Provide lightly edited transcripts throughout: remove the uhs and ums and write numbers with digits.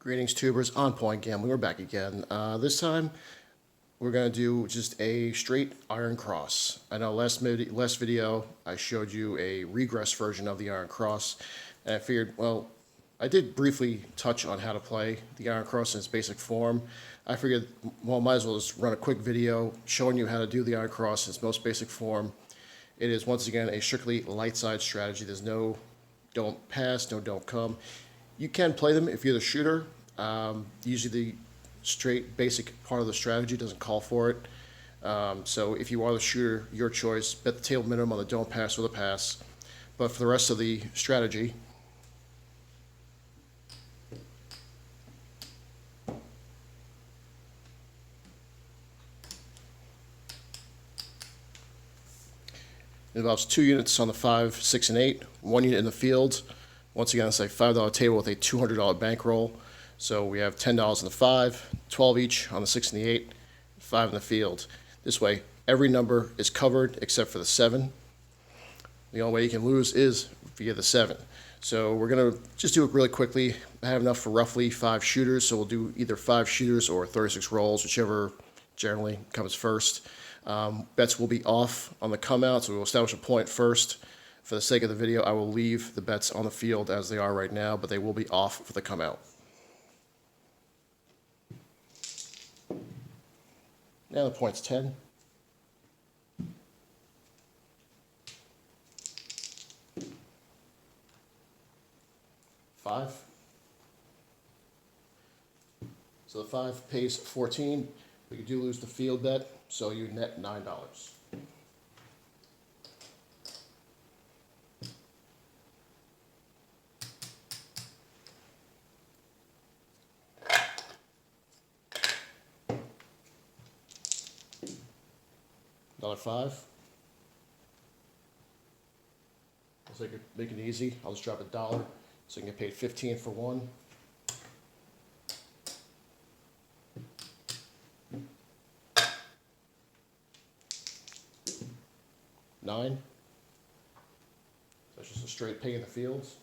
Greetings, tubers. On Point Gambling. We're back again. This time, we're going to do just a straight iron cross. I know last video I showed you a regress version of the iron cross, and I figured, well, I did briefly touch on how to play the iron cross in its basic form. I figured, well, might as well just run a quick video showing you how to do the iron cross in its most basic form. It is, once again, a strictly light side strategy. There's no don't pass, no don't come. You can play them if you're the shooter. Usually the straight basic part of the strategy doesn't call for it. So if you are the shooter, your choice. Bet the table minimum on the don't pass or the pass. But for the rest of the strategy, it involves 2 units on the 5, 6, and 8, 1 unit in the field. Once again, it's a $5 table with a $200 bankroll. So we have $10 on the 5, 12 each on the 6 and the 8, 5 in the field. This way, every number is covered except for the 7. The only way you can lose is via the 7. So we're going to just do it really quickly. I have enough for roughly 5 shooters, so we'll do either 5 shooters or 36 rolls, whichever generally comes first. Bets will be off on the come out, so we'll establish a point first. For the sake of the video, I will leave the bets on the field as they are right now, but they will be off for the come out. Now the point's 10. $5. So the 5 pays 14, but you do lose the field bet, so you net $9. Another 5. Let's make it easy. I'll just drop $1 so you can get paid 15 for 1. $9. That's just a straight pay in the fields.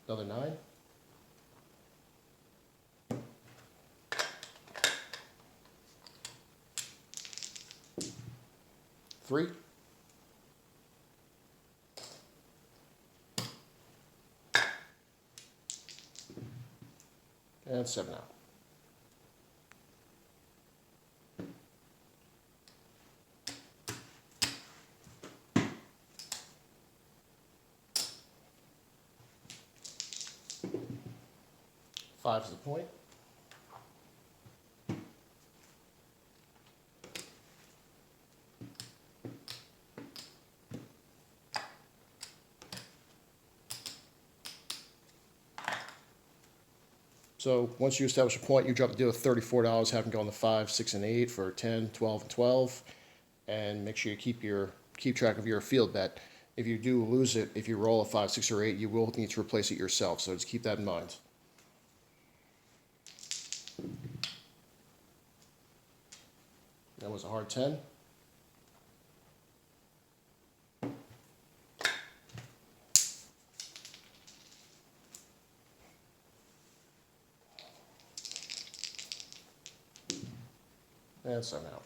Another 9. $3. And 7 out. $5 is the point. So once you establish a point, you drop the deal with $34, have them go on the 5, 6, and 8 for 10, 12, and 12. And make sure you keep track of your field bet. If you do lose it, if you roll a 5, 6, or 8, you will need to replace it yourself. So just keep that in mind. That was a hard 10. And 7 out.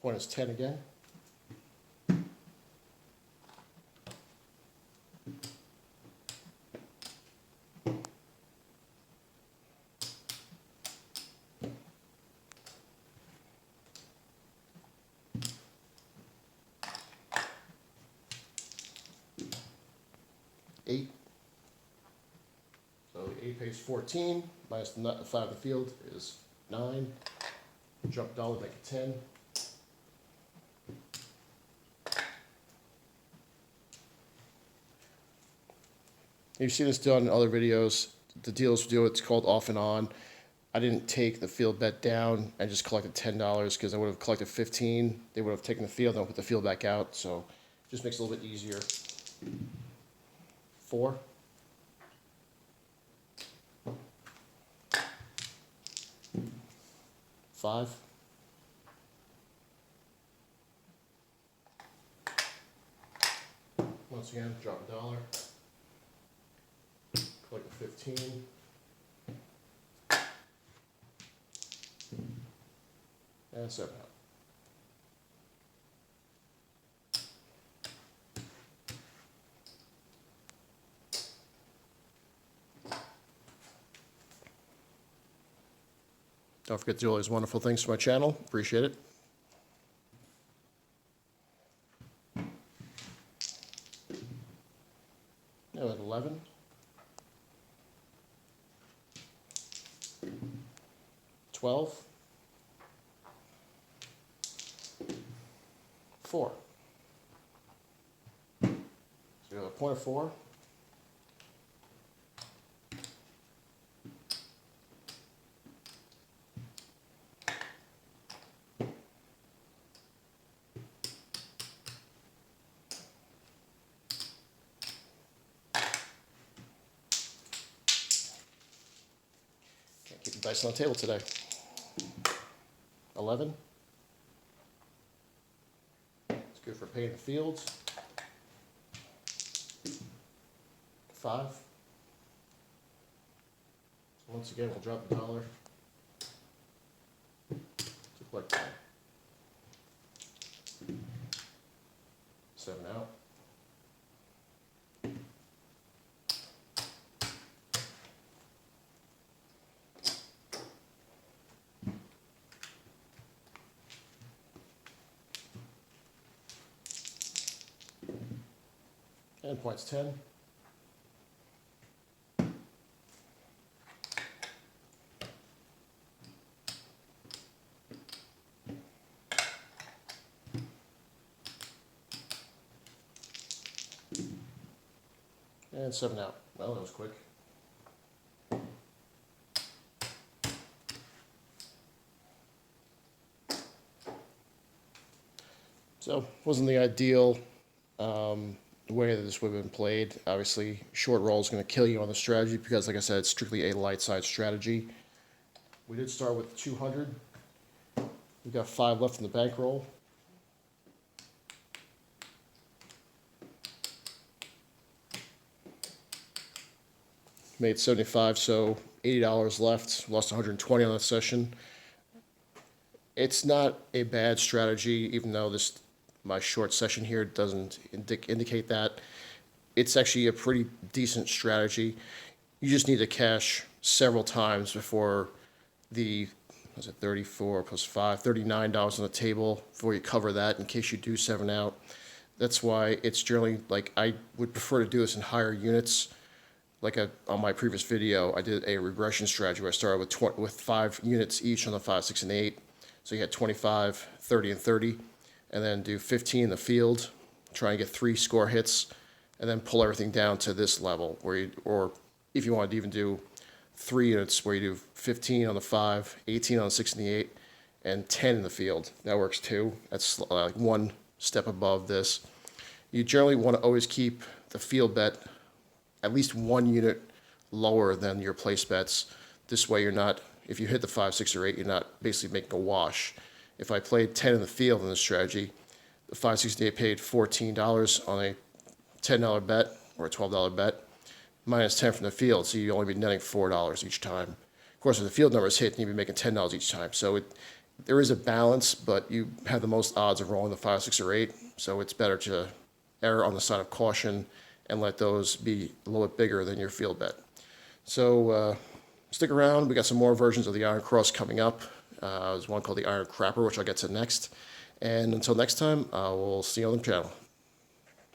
Point is 10 again. $8. So the 8 pays 14, minus the 5 in the field is 9. Drop $1, make it 10. You've seen this done in other videos. The deals do it's called off and on. I didn't take the field bet down. I just collected $10 because I would have collected 15. They would have taken the field and put the field back out. So Just makes it a little bit easier. 4. 5. 'Once again, drop a dollar. Collect the 15. And 7 out. Don't forget to do all these wonderful things for my channel. Appreciate it. Now at 11. 12. 4. So we have a point of 4. Can't keep the dice on the table today. 11. It's good for paying the fields. 5. So once again, we'll drop a dollar to collect 10. 7 out. And points 10. And 7 out. Well, that was quick. So, wasn't the ideal way that this would have been played. Obviously, short roll is going to kill you on the strategy because, like I said, it's strictly a light side strategy. We did start with 200. We've got 5 left in the bankroll. Made 75, so $80 left. Lost 120 on that session. It's not a bad strategy, even though my short session here doesn't indicate that. It's actually a pretty decent strategy. You just need to cash several times before the, was it 34 plus 5, $39 on the table before you cover that in case you do 7 out. That's why it's generally, like, I would prefer to do this in higher units. Like on my previous video, I did a regression strategy where I started with 5 units each on the 5, 6, and 8. So you had 25, 30, and 30. And then do 15 in the field, try and get 3 score hits, and then pull everything down to this level, or if you wanted to even do 3 units where you do 15 on the 5, 18 on the 6 and the 8, and 10 in the field. That works too. That's like one step above this. You generally want to always keep the field bet at least 1 unit lower than your place bets. This way you're not, if you hit the 5, 6, or 8, you're not basically making a wash. If I played 10 in the field in this strategy, the 5, 6, and 8 paid $14 on a $10 bet or a $12 bet, minus 10 from the field, so you'd only be netting $4 each time. Of course, if the field numbers hit, you'd be making $10 each time. So there is a balance, but you have the most odds of rolling the 5, 6, or 8, so it's better to err on the side of caution and let those be a little bit bigger than your field bet. So stick around. We got some more versions of the Iron Cross coming up. There's one called the Iron Crapper, which I'll get to next. And until next time, we'll see you on the channel.